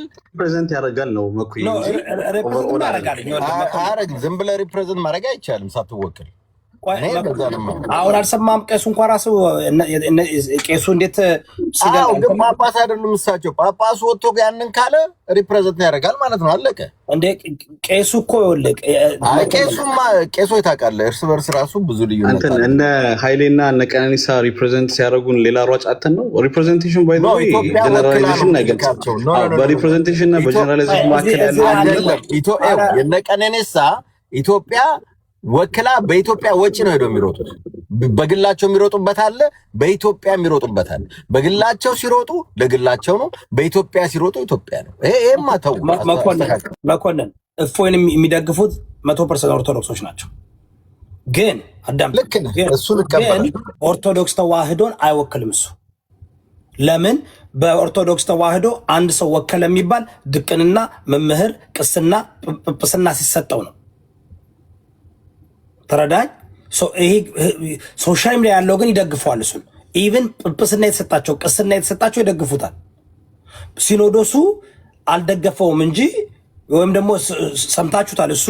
ሪፕሬዘንት ያደርጋል ነው መኩይ እንጂ ሪፕሬዘንት ያደርጋል ዝም ብለህ ሪፕሬዘንት ማድረግ አይቻልም ሳትወክል አሁን አልሰማም ቄሱ እንኳን ራሱ ቄሱ እንዴት ግን ጳጳስ አይደሉም እሳቸው ጳጳሱ ወጥቶ ያንን ካለ ሪፕሬዘንት ያደርጋል ማለት ነው አለቀ እንዴ ቄሱ እኮ ይወልቅ ቄሱማ ቄሱ ታውቃለህ እርስ በርስ ራሱ ብዙ ልዩነት አለ እነ ኃይሌና እነ ቀነኒሳ ሪፕሬዘንት ሲያደርጉን ሌላ ሯጭ አተን ነው ሪፕሬዘንቴሽን ባይ ዘ ወይ ጀነራላይዜሽን ነገር በሪፕሬዘንቴሽን እና በጀነራላይዜሽን ማከለ አይደለም የነ ቀነኒሳ ኢትዮጵያ ወክላ በኢትዮጵያ ወጪ ነው ሄዶ የሚሮጡት በግላቸው የሚሮጡበት አለ በኢትዮጵያ የሚሮጡበት አለ በግላቸው ሲሮጡ ለግላቸው ነው በኢትዮጵያ ሲሮጡ ኢትዮጵያ ነው ይሄማ ተው መኮንን እፎይን የሚደግፉት 100% ኦርቶዶክሶች ናቸው ግን አዳም ልክ ነው እሱ ልቀበል ኦርቶዶክስ ተዋህዶን አይወክልም እሱ ለምን በኦርቶዶክስ ተዋህዶ አንድ ሰው ወከለ የሚባል ድቅንና መምህር ቅስና ጵጵስና ሲሰጠው ነው ተረዳኝ ይሄ ሶሻል ሚዲያ ያለው ግን ይደግፈዋል እሱን ኢቭን ጵጵስና የተሰጣቸው ቅስና የተሰጣቸው ይደግፉታል ሲኖዶሱ አልደገፈውም እንጂ ወይም ደግሞ ሰምታችሁታል እሱ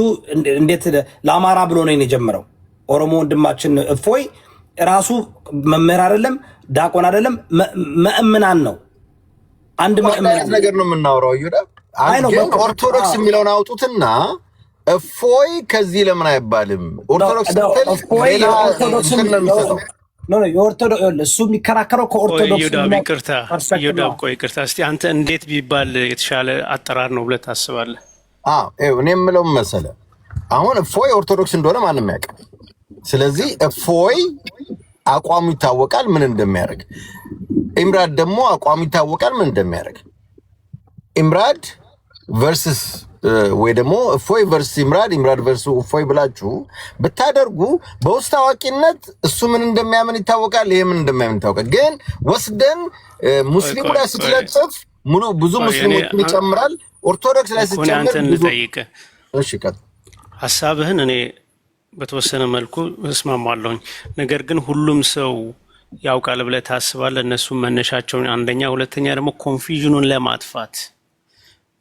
እንዴት ለአማራ ብሎ ነው የጀመረው ኦሮሞ ወንድማችን እፎይ ራሱ መምህር አይደለም ዳቆን አይደለም መእምናን ነው አንድ መእምናን ነገር ነው የምናወራው ይሁዳ ኦርቶዶክስ የሚለውን አውጡትና እፎይ ከዚህ ለምን አይባልም ኦርቶዶክስ እሱ የሚከራከረው ከኦርቶዶክስ ይቅርታ እስቲ አንተ እንዴት ቢባል የተሻለ አጠራር ነው ብለህ ታስባለህ? እኔ የምለው መሰለህ አሁን እፎይ ኦርቶዶክስ እንደሆነ ማንም ያውቃል ስለዚህ እፎይ አቋሙ ይታወቃል ምን እንደሚያደርግ ኢምራድ ደግሞ አቋሙ ይታወቃል ምን እንደሚያደርግ ኢምራድ ቨርሰስ ወይ ደግሞ እፎይ ቨርስ ኢምራድ ቨርስ እፎይ ብላችሁ ብታደርጉ በውስጥ አዋቂነት እሱ ምን እንደሚያምን ይታወቃል ይሄ ምን እንደሚያምን ይታወቃል ግን ወስደን ሙስሊሙ ላይ ስትለጥፍ ሙሉ ብዙ ሙስሊሞችን ይጨምራል ኦርቶዶክስ ላይ ስትጨምር ብዙ እሺ ቀጥ ሐሳብህን እኔ በተወሰነ መልኩ እስማማለሁ ነገር ግን ሁሉም ሰው ያውቃል ብለህ ታስባለህ እነሱ መነሻቸውን አንደኛ ሁለተኛ ደግሞ ኮንፊዥኑን ለማጥፋት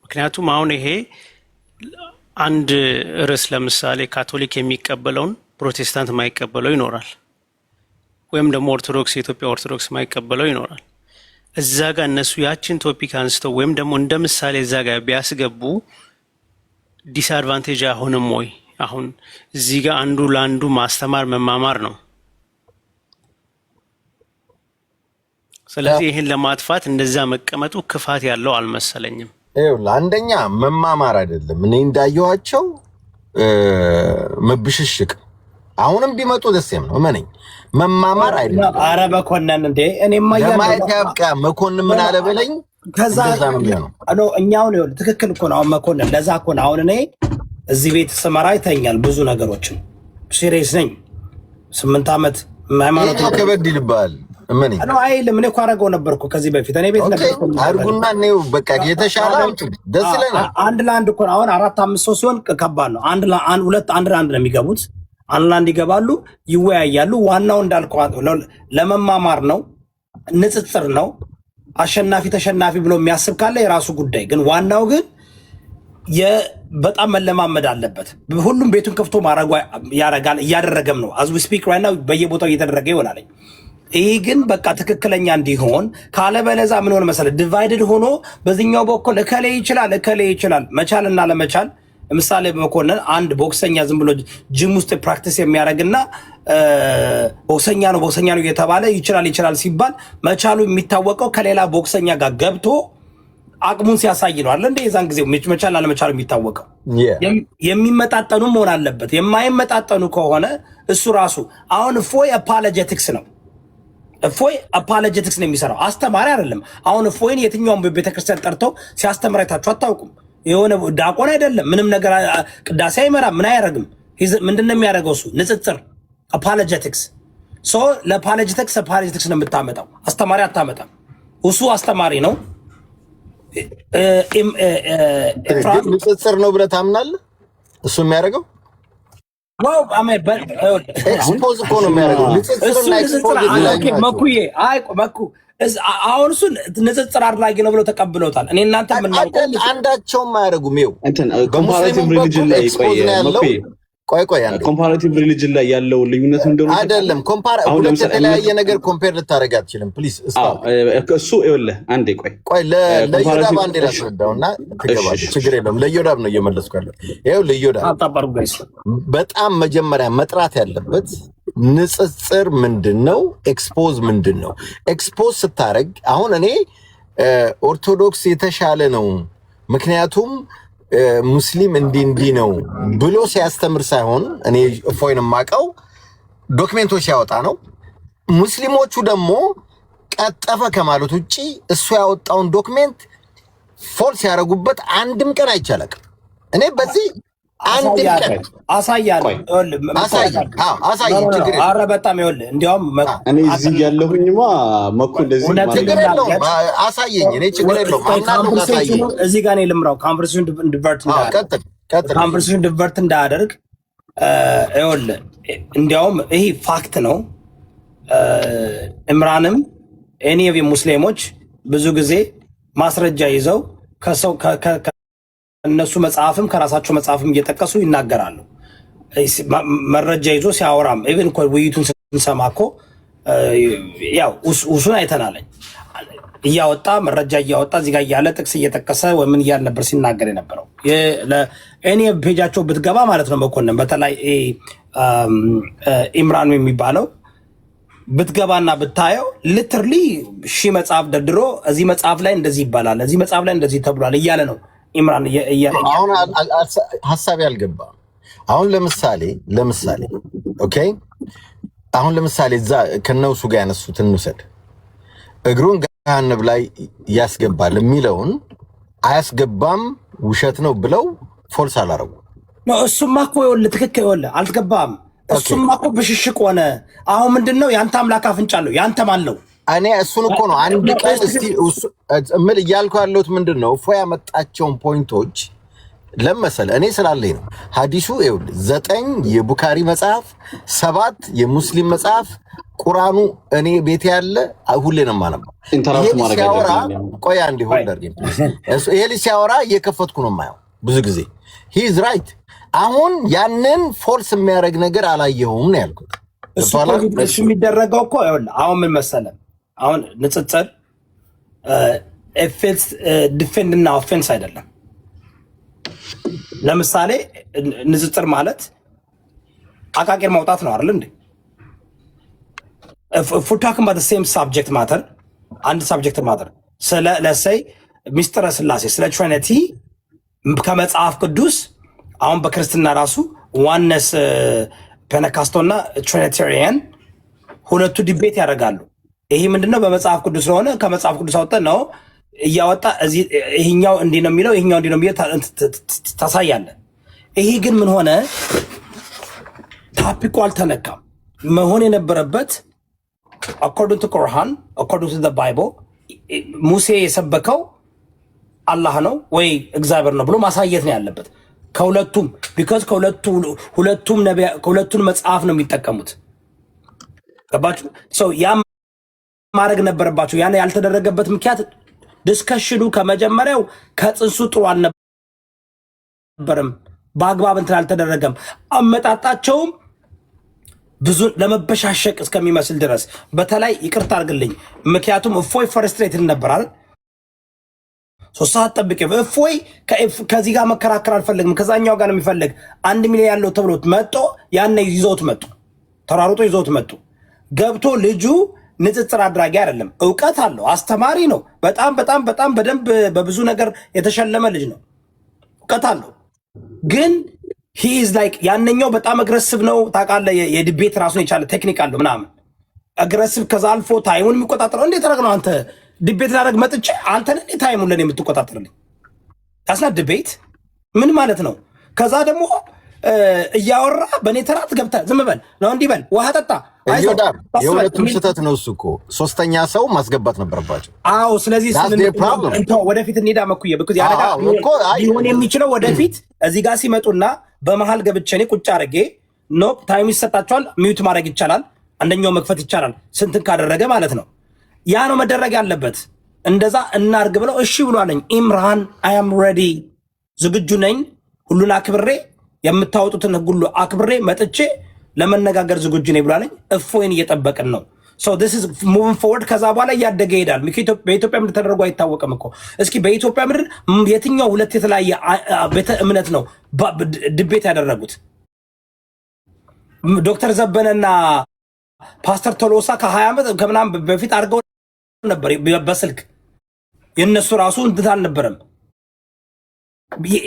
ምክንያቱም አሁን ይሄ አንድ ርዕስ ለምሳሌ ካቶሊክ የሚቀበለውን ፕሮቴስታንት ማይቀበለው ይኖራል ወይም ደግሞ ኦርቶዶክስ የኢትዮጵያ ኦርቶዶክስ ማይቀበለው ይኖራል እዛ ጋር እነሱ ያችን ቶፒክ አንስተው ወይም ደግሞ እንደ ምሳሌ እዛ ጋር ቢያስገቡ ዲስአድቫንቴጅ አይሆንም ወይ አሁን እዚህ ጋር አንዱ ለአንዱ ማስተማር መማማር ነው ስለዚህ ይሄን ለማጥፋት እንደዛ መቀመጡ ክፋት ያለው አልመሰለኝም አንደኛ መማማር አይደለም እኔ እንዳየኋቸው መብሽሽቅ አሁንም ቢመጡ ደስም ነው ማንኝ መማማር አይደለም አረ መኮንን እንዴ እኔማ ያማይታብቃ መኮንን ምን አለ በለኝ ከዛ ነው እኛው ነው ትክክል እኮ ነው መኮንን ለዛ እኮ ነው አሁን እኔ እዚህ ቤት ስመራ ይተኛል ብዙ ነገሮችን ሲሪየስ ነኝ 8 አመት ሃይማኖት ከበድ ይልባል ምን ነው አይልም እኔ እኮ አረጋው ነበርኩ ከዚህ በፊት እኔ ቤት ነበርኩ አርጉና ነው በቃ የተሻለ ደስ ይለናል አንድ ለአንድ እኮ አሁን 4-5 ሰው ሲሆን ከባድ ነው አንድ ለአንድ ሁለት አንድ ለአንድ ነው የሚገቡት አንድ ለአንድ ይገባሉ ይወያያሉ ዋናው እንዳልከው ለመማማር ነው ንጽጽር ነው አሸናፊ ተሸናፊ ብሎ የሚያስብ ካለ የራሱ ጉዳይ ግን ዋናው ግን በጣም መለማመድ አለበት ሁሉም ቤቱን ከፍቶ ማረጋ ያረጋል እያደረገም ነው as we speak right now በየቦታው እየተደረገ ይሆናል ይሄ ግን በቃ ትክክለኛ እንዲሆን ካለበለዛ ምን ሆነ መሰለ ዲቫይድድ ሆኖ በዚህኛው በኩል እከሌ ይችላል መቻልና ለመቻል ለምሳሌ መኮንን አንድ ቦክሰኛ ዝም ብሎ ጂም ውስጥ ፕራክቲስ የሚያደርግና ቦክሰኛ ነው እየተባለ ይችላል ሲባል መቻሉ የሚታወቀው ከሌላ ቦክሰኛ ጋር ገብቶ አቅሙን ሲያሳይ ነው አይደል እንዴ የዛን ጊዜ መቻል አለመቻል የሚታወቀው የሚመጣጠኑ መሆን አለበት የማይመጣጠኑ ከሆነ እሱ ራሱ አሁን እፎይ አፖሎጀቲክስ ነው ነው የሚሰራው አስተማሪ አይደለም አሁን እፎይን የትኛውም በቤተክርስቲያን ጠርተው ሲያስተምር አይታችሁ አታውቁም የሆነ ዳቆን አይደለም ምንም ነገር ቅዳሴ አይመራ ምን አያረግም ምንድነው የሚያደርገው እሱ ንጽጽር አፖሎጀቲክስ ለአፖሎጀቲክስ ነው የምታመጣው አስተማሪ አታመጣም እሱ አስተማሪ ነው ንጽጽር ነው ብለህ ታምናለህ እሱ የሚያደርገው ዋው አሜን ኤክስፖዝ እኮ ነው የሚያደርገው ንጽጽርና ኤክስፖዝ መኩዬ መኩ አሁን እሱ ንጽጽር አድራጊ ነው ብሎ ተቀብለውታል። እኔ እናንተ የምናውቀው አንዳቸውም አያደርጉም። ይኸው ኮምፓራቲቭ ሪሊጅን ላይ ቆይ አንዴ ኮምፓራቲቭ ሪሊጅን ላይ ያለው ልዩነት እንደሆነ አይደለም። ሁለት የተለያየ ነገር ኮምፔር ልታደርግ አትችልም። ፕሊዝ እሱ ይኸውልህ አንዴ ቆይ ለዮዳብ አንዴ ላስረዳውና ትገባለህ። ችግር የለውም። ለዮዳብ ነው እየመለስኩ ያለው። ይኸው ለዮዳብ በጣም መጀመሪያ መጥራት ያለበት ንጽጽር ምንድነው? ኤክስፖዝ ምንድነው? ኤክስፖዝ ስታረግ አሁን እኔ ኦርቶዶክስ የተሻለ ነው ምክንያቱም ሙስሊም እንዲህ ነው ብሎ ሲያስተምር ሳይሆን እኔ እፎይን የማውቀው ዶክሜንቶች ሲያወጣ ነው። ሙስሊሞቹ ደግሞ ቀጠፈ ከማለት ውጪ እሱ ያወጣውን ዶክሜንት ፎልስ ያደረጉበት አንድም ቀን አይቻልም። እኔ በዚህ አንድም ቀን አሳያለሁ። ችግር ኧረ በጣም ይኸውልህ፣ እንዲያውም እኔ እዚህ ያለሁኝማ መኩ እንደዚህ ችግር የለውም አሳየኝ። እኔ ችግር የለውም አሳየኝ። እዚህ ጋር እኔ ልምራው ኮንቨርሴሽን ዲቨርት እንዳያደርግ ይኸውልህ፣ እንዲያውም ይሄ ፋክት ነው። ኢምራንም ኤኒ ኦፍ ሙስሊሞች ብዙ ጊዜ ማስረጃ ይዘው ከሰው እነሱ መጽሐፍም ከራሳቸው መጽሐፍም እየጠቀሱ ይናገራሉ። መረጃ ይዞ ሲያወራም ኢቭን እኮ ውይይቱን ስንሰማ እኮ ያው እሱን አይተናለኝ እያወጣ መረጃ እያወጣ እዚህ ጋር እያለ ጥቅስ እየጠቀሰ ወይ ምን እያለ ነበር ሲናገር የነበረው። እኔ ፔጃቸው ብትገባ ማለት ነው መኮንን በተለይ ኢምራን የሚባለው ብትገባና ብታየው ሊትራሊ መጽሐፍ ደርድሮ እዚህ መጽሐፍ ላይ እንደዚህ ይባላል፣ እዚህ መጽሐፍ ላይ እንደዚህ ተብሏል እያለ ነው ኢምራን አሁን ሀሳብ ያልገባ አሁን ለምሳሌ ኦኬ አሁን ለምሳሌ እዛ ከነውሱ ጋር ያነሱትን እንውሰድ። እግሩን ገሃነብ ላይ ያስገባል የሚለውን አያስገባም ውሸት ነው ብለው ፎልስ አላረጉ ነው። እሱማ እኮ ይኸውልህ ትክክል ይኸውልህ አልገባም። እሱማ እኮ ብሽሽቅ ሆነ። አሁን ምንድነው ያንተ አምላክ አፍንጫለሁ ያንተ ማለው እኔ እሱን እኮ ነው አንድ ቀን እስቲ ምን እያልኩ ያለሁት ምንድነው እፎ ያመጣቸውን ፖይንቶች ለመሰለ እኔ ስላለኝ ነው። ሐዲሱ ይኸውልህ 9 የቡካሪ መጽሐፍ 7 የሙስሊም መጽሐፍ ቁርአኑ እኔ ቤት ያለ ሁሌ ነው የማነበው። ሲያወራ ቆይ አንዴ ሆልደር ግን ይሄ ልጅ ሲያወራ እየከፈትኩ ነው የማየው ብዙ ጊዜ ሂ ኢዝ ራይት። አሁን ያንን ፎልስ የሚያደርግ ነገር አላየሁም ነው ያልኩት። እሱ የሚደረገው እኮ ይኸውልህ አሁን ምን መሰለህ አሁን ንጽጽር ኤፌክስ ዲፌንድ እና ኦፌንስ አይደለም። ለምሳሌ ንጽጽር ማለት አቃቂር ማውጣት ነው አይደል እንዴ? for talking about the same subject matter አንድ subject matter ስለ ለሰይ ሚስጥረ ስላሴ ስለ ትሪኒቲ ከመጽሐፍ ቅዱስ አሁን በክርስትና ራሱ ዋነስ ፔንቴኮስታልና ትሪኒታሪያን ሁለቱ ዲቤት ያደርጋሉ። ይሄ ምንድነው በመጽሐፍ ቅዱስ ስለሆነ ከመጽሐፍ ቅዱስ አውጥተን ነው እያወጣ እዚህ ይሄኛው እንዲህ ነው የሚለው ይሄኛው እንዲህ ነው የሚለው ታሳያለህ። ይሄ ግን ምን ሆነ ታፒኩ አልተነካም። መሆን የነበረበት according to Quran according to the Bible ሙሴ የሰበከው አላህ ነው ወይ እግዚአብሔር ነው ብሎ ማሳየት ነው ያለበት ከሁለቱም because ሁለቱም ነቢያ ከሁለቱም መጽሐፍ ነው የሚጠቀሙት። ገባችሁ? so ያ ማድረግ ነበረባቸው። ያን ያልተደረገበት ምክንያት ዲስከሽኑ ከመጀመሪያው ከጽንሱ ጥሩ አልነበረም፣ በአግባብ እንትን አልተደረገም። አመጣጣቸውም ብዙ ለመበሻሸቅ እስከሚመስል ድረስ በተለይ ይቅርታ አድርግልኝ፣ ምክንያቱም እፎይ ፍረስትሬትድ ነበር አይደል? 3 ሰዓት ጠብቄ እፎይ ከዚህ ጋር መከራከር አልፈልግም ከዛኛው ጋር ነው የሚፈልግ 1 ሚሊዮን ያለው ተብሎ መጥቶ ያኔ ይዘውት መጡ፣ ተራሩጦ ይዘውት መጡ። ገብቶ ልጁ ንጽጽር አድራጊ አይደለም፣ እውቀት አለው፣ አስተማሪ ነው። በጣም በጣም በጣም በደንብ በብዙ ነገር የተሸለመ ልጅ ነው፣ እውቀት አለው። ግን he is like ያንኛው በጣም አግሬሲቭ ነው ታውቃለህ። የዲቤት ራሱን የቻለ ቴክኒክ አለው ምናምን አግሬሲቭ። ከዛ አልፎ ታይሙን የሚቆጣጠረው እንዴት አደረግ ነው አንተ ዲቤት ላደርግ መጥቼ አንተ ነህ ታይሙን ለኔ የምትቆጣጠርልኝ? ታስና ዲቤት ምን ማለት ነው? ከዛ ደግሞ እያወራ በኔ ተራት ገብተህ ዝም በል ነው እንዲህ በል ውሃ ጠጣ። የሁለቱም ስህተት ነው እሱ እኮ ሶስተኛ ሰው ማስገባት ነበረባቸው። አዎ ስለዚህ ወደፊት እንሄዳ መኩዬ ሊሆን የሚችለው ወደፊት እዚህ ጋር ሲመጡና በመሀል ገብቼ እኔ ቁጭ አድርጌ ኖ ታይም ይሰጣቸዋል። ሚዩት ማድረግ ይቻላል፣ አንደኛው መክፈት ይቻላል። ስንትን ካደረገ ማለት ነው። ያ ነው መደረግ ያለበት። እንደዛ እናርግ ብለው እሺ ብሏለኝ። ኢምራን አይ አም ሬዲ ዝግጁ ነኝ፣ ሁሉን አክብሬ የምታወጡትን ህግ ሁሉ አክብሬ መጥቼ ለመነጋገር ዝግጁ ነኝ ብሏለኝ። እፎይን እየጠበቅን ነው። ሶ ዲስ ኢዝ ሙቪንግ ፎርወርድ። ከዛ በኋላ እያደገ ይሄዳል። በኢትዮጵያ ምድር ተደርጎ አይታወቅም እኮ። እስኪ በኢትዮጵያ ምድር የትኛው ሁለት የተለያየ ቤተ እምነት ነው ድቤት ያደረጉት? ዶክተር ዘበነና ፓስተር ቶሎሳ ከ20 ዓመት ከምናምን በፊት አድርገው ነበር በስልክ። የነሱ ራሱ እንትን አልነበረም።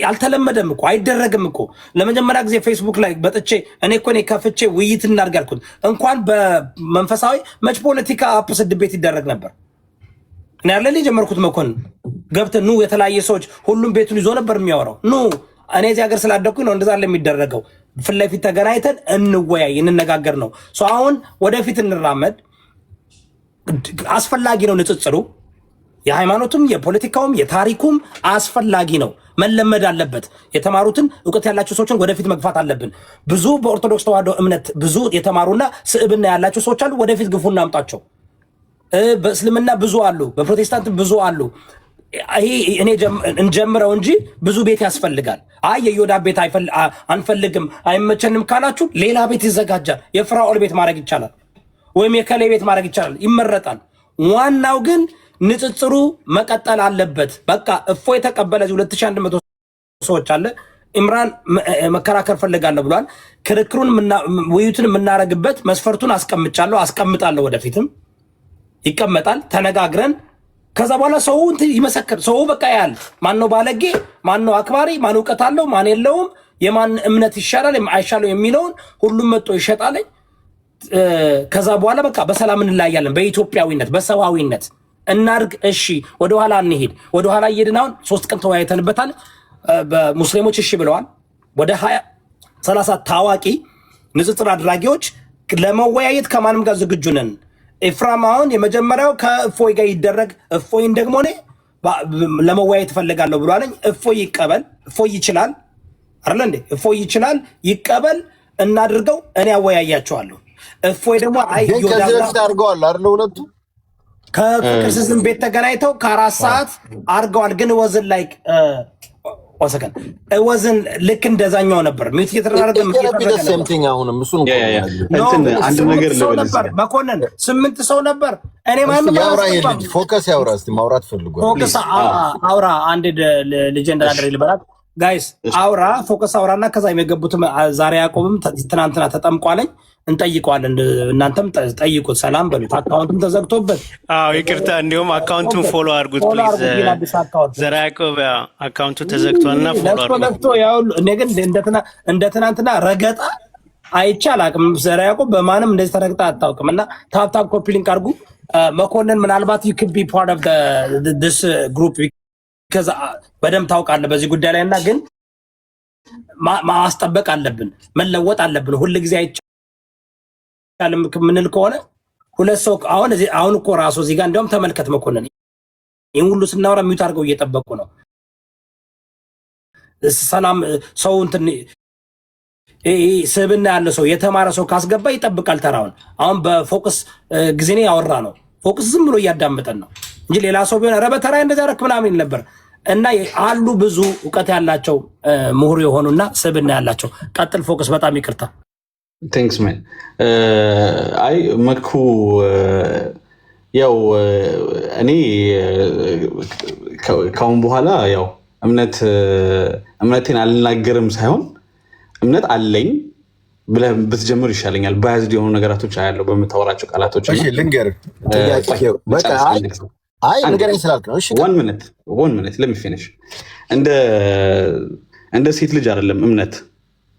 አልተለመደም እኮ አይደረግም እኮ። ለመጀመሪያ ጊዜ ፌስቡክ ላይ በጥቼ እኔ ከፍቼ ውይይት እናድርግ ያልኩት እንኳን በመንፈሳዊ መች ፖለቲካ አፕስ ድቤት ይደረግ ነበር። እኔ ያለ የጀመርኩት መኮንን ገብተን ኑ የተለያየ ሰዎች ሁሉም ቤቱን ይዞ ነበር የሚያወራው። ኑ እኔ እዚህ ሀገር ስላደኩኝ ነው እንደዛ የሚደረገው። ፊት ለፊት ተገናኝተን እንወያይ እንነጋገር ነው። አሁን ወደፊት እንራመድ። አስፈላጊ ነው ንጽጽሩ። የሃይማኖቱም የፖለቲካውም የታሪኩም አስፈላጊ ነው፣ መለመድ አለበት። የተማሩትን እውቀት ያላቸው ሰዎችን ወደፊት መግፋት አለብን። ብዙ በኦርቶዶክስ ተዋህዶ እምነት ብዙ የተማሩና ስዕብና ያላቸው ሰዎች አሉ። ወደፊት ግፉና አምጣቸው። በእስልምና ብዙ አሉ፣ በፕሮቴስታንት ብዙ አሉ። ይሄ እኔ እንጀምረው እንጂ ብዙ ቤት ያስፈልጋል። አይ የዮዳ ቤት አንፈልግም አይመቸንም ካላችሁ ሌላ ቤት ይዘጋጃል። የፍራኦል ቤት ማድረግ ይቻላል፣ ወይም የከሌ ቤት ማድረግ ይቻላል፣ ይመረጣል። ዋናው ግን ንጽጽሩ መቀጠል አለበት። በቃ እፎ የተቀበለ 2100 ሰዎች አለ። ኢምራን መከራከር ፈልጋለሁ ብሏል። ክርክሩን ውይይቱን የምናረግበት መስፈርቱን አስቀምጣለሁ። ወደፊትም ይቀመጣል። ተነጋግረን ከዛ በኋላ ሰው ይመሰክር። ሰው በቃ ያል ማን ነው ባለጌ፣ ማን ነው አክባሪ፣ ማን እውቀት አለው፣ ማን የለውም፣ የማን እምነት ይሻላል አይሻለው የሚለውን ሁሉም መጥቶ ይሸጣለኝ። ከዛ በኋላ በቃ በሰላም እንለያያለን። በኢትዮጵያዊነት በሰዋዊነት እናርግ። እሺ ወደኋላ እንሄድ። ወደኋላ እየሄድን አሁን 3 ቀን ተወያይተንበታል። በሙስሊሞች እሺ ብለዋል። ወደ 20-30 ታዋቂ ንጽጽር አድራጊዎች ለመወያየት ከማንም ጋር ዝግጁ ነን። ኤፍራም አሁን የመጀመሪያው ከእፎይ ጋር ይደረግ፣ እፎይን ደግሞ እኔ ለመወያየት እፈልጋለሁ ብሏለኝ። እፎይ ይቀበል። እፎይ ይችላል አይደል እንዴ? እፎይ ይችላል፣ ይቀበል፣ እናድርገው። እኔ አወያያቸዋለሁ። እፎይ ደግሞ አይ ከዚህ አድርገዋል አይደል? ሁለቱ ከፍቅር ስዝም ቤት ተገናኝተው ከ4 ሰዓት አድርገዋል። ግን ወዝን ላይ ወዝን ልክ እንደዛኛው ነበር። ሚት እየተደረገ አሁንም እሱን አንድ ነገር ነበር። መኮንን 8 ሰው ነበር። እኔ ፎከስ ያውራ እስቲ ማውራት ፈልጎ ፎከስ አውራ አንድ ልጅ እንደናደረ ይልበራት ጋይስ አውራ ፎከስ አውራና ከዛ የገቡት ዛሬ ያቆብም ትናንትና ተጠምቋለኝ። እንጠይቀዋለን። እናንተም ጠይቁት፣ ሰላም በሉት። አካውንቱም ተዘግቶበት ይቅርታ፣ እንዲሁም አካውንቱን ፎሎ አድርጉት ፕሊዝ። ዘራ ያዕቆብ አካውንቱ ተዘግቷልና ፎሎ አድርጉት። እኔ ግን እንደ ትናንትና ረገጣ አይቼ አላውቅም። ዘራ ያዕቆብ በማንም እንደዚህ ተረግጣ አታውቅም። እና ታፕታፕ ኮፒ ሊንክ አድርጉ። መኮንን ምናልባት you could be part of this group because በደምብ ታውቃለህ በዚህ ጉዳይ ላይ እና ግን ማስጠበቅ አለብን፣ መለወጥ አለብን። ሁሉ ጊዜ አይቼ ምንል ከሆነ ሁለት ሰው አሁን እኮ ራሱ እዚህ ጋር እንደውም ተመልከት መኮንን ይሄን ሁሉ ስናወራ ሚውት አድርገው እየጠበቁ ነው። ሰላም ሰው እንትን ስብና ያለ ሰው የተማረ ሰው ካስገባ ይጠብቃል ተራውን። አሁን በፎከስ ጊዜ ነው ያወራ ነው። ፎከስ ዝም ብሎ እያዳመጠን ነው እንጂ ሌላ ሰው ቢሆን ኧረ በተራ እንደዛ ረክ ምናምን ነበር። እና አሉ ብዙ እውቀት ያላቸው ምሁር የሆኑና ስብና ያላቸው። ቀጥል ፎከስ። በጣም ይቅርታ። ቴንክስ ማን። አይ መኩ ያው እኔ ካሁን በኋላ ያው እምነቴን አልናገርም ሳይሆን እምነት አለኝ ብለህ ብትጀምር ይሻለኛል። ባያዝድ የሆኑ ነገራቶች አያለው በምታወራቸው ቃላቶች። እሺ ልንገርህ፣ በቃ አይ ንገረኝ ስላልክ ነው። እሺ one minute let me finish። እንደ ሴት ልጅ አይደለም እምነት።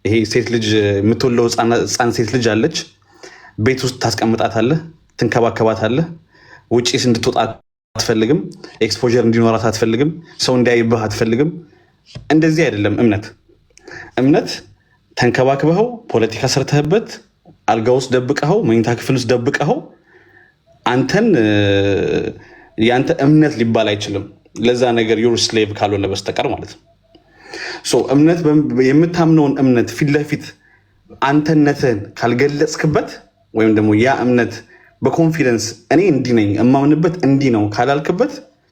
ይሄ ሴት ልጅ የምትወለው ህፃን ሴት ልጅ አለች። ቤት ውስጥ ታስቀምጣታለህ፣ ትንከባከባታለህ። ውጪ እንድትወጣ አትፈልግም። ኤክስፖዠር እንዲኖራት አትፈልግም። ሰው እንዲያይብህ አትፈልግም። እንደዚህ አይደለም እምነት ተንከባክበኸው፣ ፖለቲካ ሰርተህበት፣ አልጋ ውስጥ ደብቀኸው፣ መኝታ ክፍል ውስጥ ደብቀኸው አንተን ያንተ እምነት ሊባል አይችልም። ለዛ ነገር ዩር ስሌቭ ካልሆነ በስተቀር ማለት ነው። እምነት የምታምነውን እምነት ፊት ለፊት አንተነትህን ካልገለጽክበት ወይም ደግሞ ያ እምነት በኮንፊደንስ እኔ እንዲህ ነኝ እማምንበት እንዲህ ነው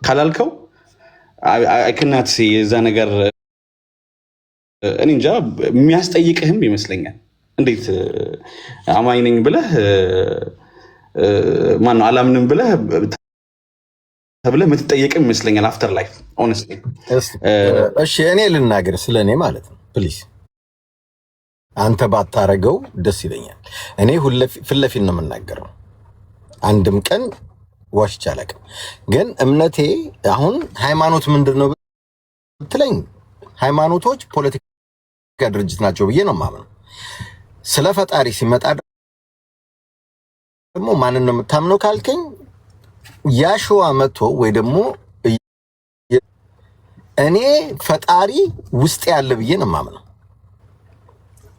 ካላልከው አይከናት የዛ ነገር እኔ እንጃ የሚያስጠይቅህም ይመስለኛል። እንዴት አማኝ ነኝ ብለህ ማነው አላምንም ብለህ ተብለህ የምትጠየቅም ይመስለኛል አፍተር ላይፍ ሆነስትሊ። እሺ እኔ ልናገር ስለኔ ማለት ነው ፕሊዝ። አንተ ባታረገው ደስ ይለኛል። እኔ ፊት ለፊት ነው የምናገረው። አንድም ቀን ዋሽቼ አላውቅም። ግን እምነቴ አሁን ሃይማኖት ምንድን ነው ብትለኝ ሃይማኖቶች ፖለቲካ ድርጅት ናቸው ብዬ ነው የማምነው። ስለ ፈጣሪ ሲመጣ ደግሞ ማንን ነው የምታምነው ካልከኝ ያሸዋ መጥቶ ወይ ደግሞ እኔ ፈጣሪ ውስጥ ያለ ብዬ ነው የማምነው።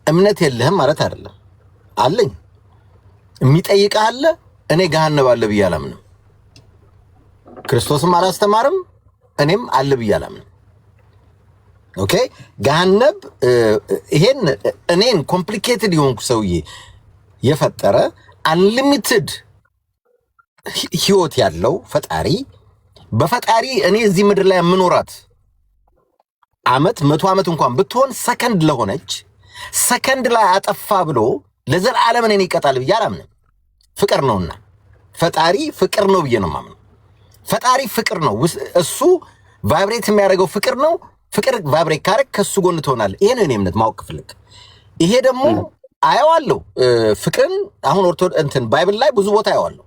እምነት የለህም ማለት አይደለም፣ አለኝ። የሚጠይቅህ አለ። እኔ ገሃነብ አለ ብዬ አላምንም። ክርስቶስም አላስተማርም፣ እኔም አለ ብዬ አላምንም። ኦኬ ገሃነብ ይሄን እኔን ኮምፕሊኬትድ የሆንኩ ሰውዬ የፈጠረ አንሊሚትድ ህይወት ያለው ፈጣሪ በፈጣሪ እኔ እዚህ ምድር ላይ የምኖራት አመት 100 ዓመት እንኳን ብትሆን ሰከንድ ለሆነች ሰከንድ ላይ አጠፋ ብሎ ለዘላለም እኔን ይቀጣል ብዬ አላምንም። ፍቅር ነውና ፈጣሪ ፍቅር ነው ብዬ ነው የማምነው። ፈጣሪ ፍቅር ነው። እሱ ቫይብሬት የሚያደርገው ፍቅር ነው። ፍቅር ቫይብሬት ካረክ ከሱ ጎን ትሆናለህ። ይሄ ነው እኔ እምነት ማወቅ ክፍልክ። ይሄ ደግሞ አየዋለሁ ፍቅርን አሁን እንትን ባይብል ላይ ብዙ ቦታ አየዋለሁ።